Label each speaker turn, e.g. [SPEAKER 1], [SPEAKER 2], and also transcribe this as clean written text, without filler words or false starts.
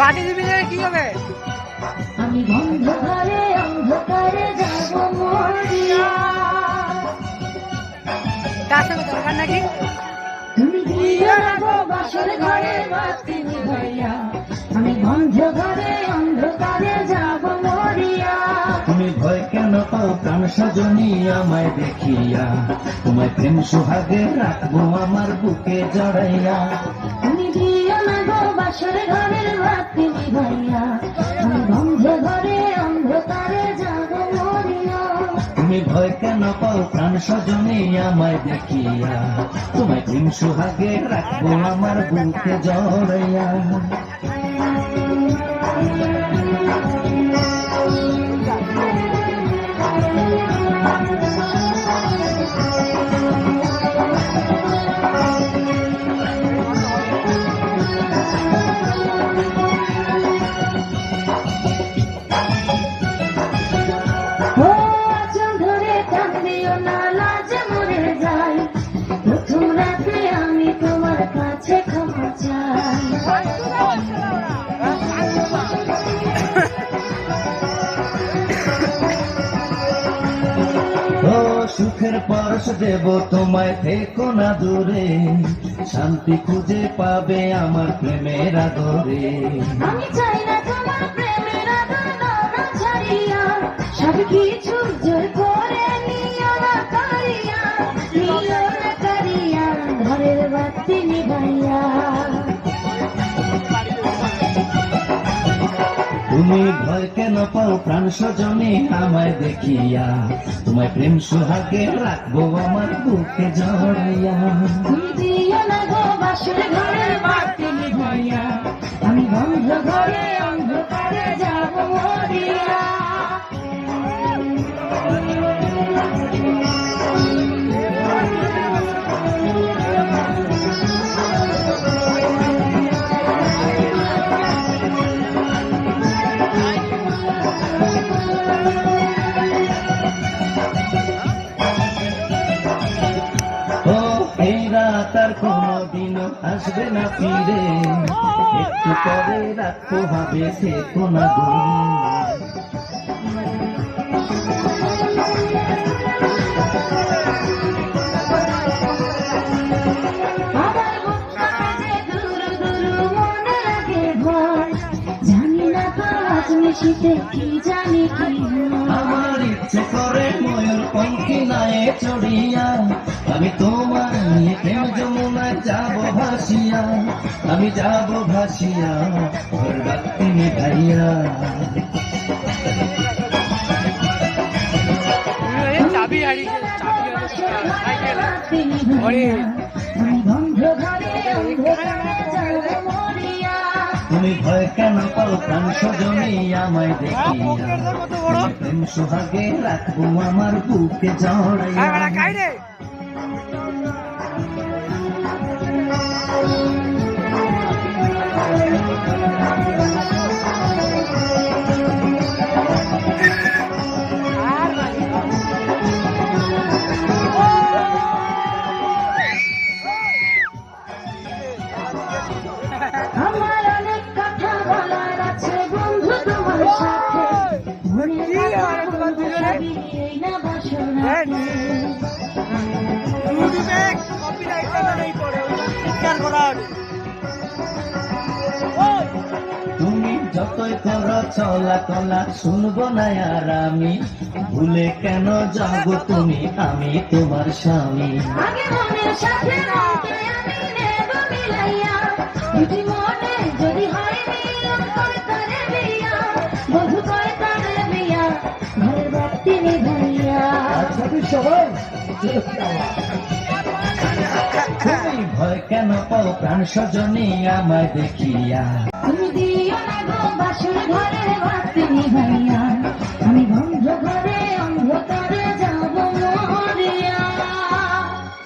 [SPEAKER 1] বাটি দিবি কি হবে?
[SPEAKER 2] আমি অন্ধকারে অন্ধকারে যাব মরিয়া।
[SPEAKER 1] তার সঙ্গে দরকার নাকি?
[SPEAKER 2] তুমি দিও না গো বাসর ঘরে বাতি নিভাইয়া। আমি অন্ধকারে অন্ধকারে যাব মরিয়া।
[SPEAKER 3] তুমি ভয় কেন পাও প্রাণ সজনী আমায় দেখিয়া? তোমায় প্রেম সোহাগে রাখবো আমার বুকে জড়াইয়া।
[SPEAKER 2] তুমি দিও না গো বাসর ঘরের বাতি নিভাইয়া। আমি অন্ধকারে অন্ধকারে যাব মরিয়া।
[SPEAKER 3] তুমি ভয় কেন পাও প্রাণ সজনী আমায় দেখিয়া? তোমায় প্রেম সোহাগে রাখবো আমার বুকে জড়াইয়া।
[SPEAKER 2] আমি তোমার কাছে ক্ষমা চাই।
[SPEAKER 3] ও সুখের পরশ দেব তোমায়, থেকো না দূরে, শান্তি খুঁজে পাবে আমার প্রেমের আদরে।
[SPEAKER 2] আমি চাই না তোমার প্রেমের আদর ছাড়িয়া, সব কিছু জোর করে নিও না কারিয়া, নিও না কারিয়া ঘরের বাতি নিভাইয়া।
[SPEAKER 3] তুমি ভয় কেন পাও প্রাণ সজনী আমায় দেখিয়া? তোমায় প্রেম সোহাগে রাখবো আমার বুকে জড়াইয়া।
[SPEAKER 2] তুমি দিও না গো বাসর ঘরের বাতি নিভাইয়া। আমি বন্ধ ঘরে অন্ধকারে যাব মরিয়া।
[SPEAKER 3] তার কোনদিনও আসবে না ফিরে, একটু পরে রাখতে হবে থেকো না আমার ইচ্ছে করে ময়ূর পঙ্খী নায়ে চড়িয়া, আমি তোমার নিয়ে প্রেম যমুনায় যাব ভাসিয়া। আমি যাব ভাসিয়া ঘর বাতি নিভাইয়া।
[SPEAKER 1] চাবি হারিয়েছে,
[SPEAKER 3] তুমি ভয় কেন পাও প্রাণ সজনী আমায় দেখিয়া? প্রেম সোহাগে রাখবো আমার বুকে জড়াইয়া।
[SPEAKER 2] আমার অনেক কথা বলার আছে বন্ধু তোমার সাথে, না বাসনা
[SPEAKER 3] তুমি যতই করো চলা কলা শুনবো না আর আমি, ভুলে কেন যাবো তুমি আমি তোমার স্বামী।
[SPEAKER 2] আগে মনের সাথে মনকে আমি নেব মিলাইয়া, দুটি মনে যদি হয় মিলন করে তারে বিয়া, বধু করে তারে বিয়া, ঘরের বাতি নিভাইয়া।
[SPEAKER 3] সবাই তুমি ভয় কেন পাও প্রাণ সজনী আমায় দেখিয়া?
[SPEAKER 2] তুমি দিও না গো বাসর ঘরে বাতি নিভাইয়া। আমি